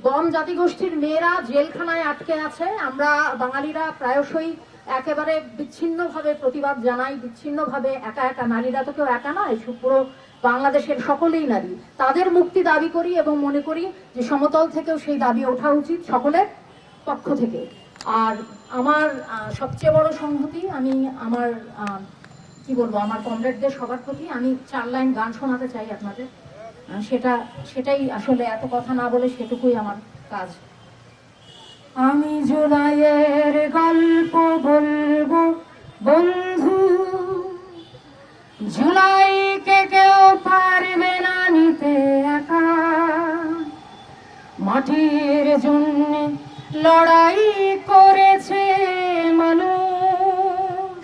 গম জাতিগোষ্ঠীর মেয়েরা জেলখানায় আটকে আছে। আমরা বাঙালিরা প্রায়শই একেবারে বিচ্ছিন্নভাবে প্রতিবাদ জানাই, বিচ্ছিন্নভাবে একা একা, নারীরা তো কেউ একা নয়, পুরো বাংলাদেশের সকলেই নারী, তাদের মুক্তি দাবি করি এবং মনে করি যে সমতল থেকেও সেই দাবি ওঠা উচিত সকলের পক্ষ থেকে। আর আমার সবচেয়ে বড় সংহতি, আমি আমার কি বলবো, আমার কমরেডদের সবার প্রতি আমি 4 লাইন গান শোনাতে চাই আপনাদের। সেটাই আসলে, এত কথা না বলে সেটুকুই আমার কাজ। আমি জুলাইয়ের গল্প বলবো বন্ধু, জুলাইকে কেউ পারবে না নিতে একা। মাটির জন্য লড়াই করেছে মানুষ,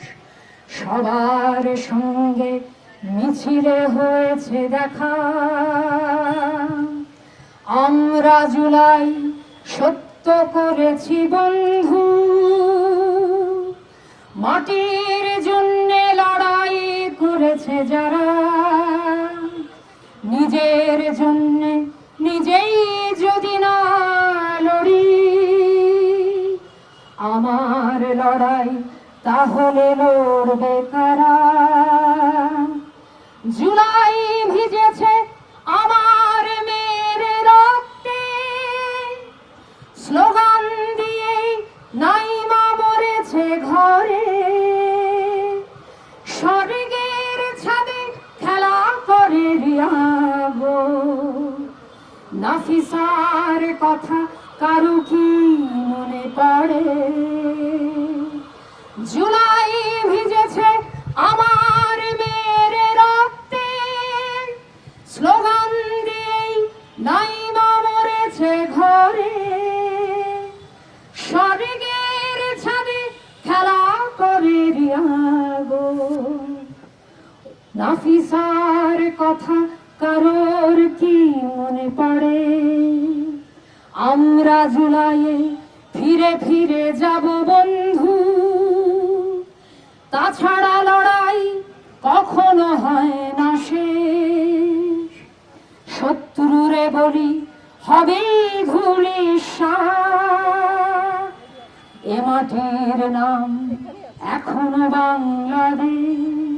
সবার সঙ্গে মিছিলে হয়েছে দেখা। আমরা জুলাই সত্য করেছি বন্ধু, মাটির জন্য লড়াই করেছে যারা। নিজের জন্য নিজেই যদি না লড়ি, আমার লড়াই তাহলে লড়বে কারা? জুলাই ভিজেছে আমার মেয়ের রক্তে, স্লোগান দিয়ে নাইমা মরেছে ঘরে। স্বর্গের ছাদে খেলা করে রিয়াগো, নাফিসার কথা কারু কি মনে পড়ে? জুলাই ভিজেছে আমার মেয়ের রক্তে, স্লোগান দিয়েই নাইমা মরেছে ঘরে। স্বর্গের ছাদে খেলা করে রিয়াগো, নাফিসার কথা কারোর কি মনে পড়ে? আমরা জুলাইয়ে ফিরে ফিরে যাব বন্ধু, তাছাড়া লড়াই কখনো হয় না শেষ। শত্রুরে বলি হবে ধূলিসাৎ, এ মাটির নাম এখনো বাংলাদেশ।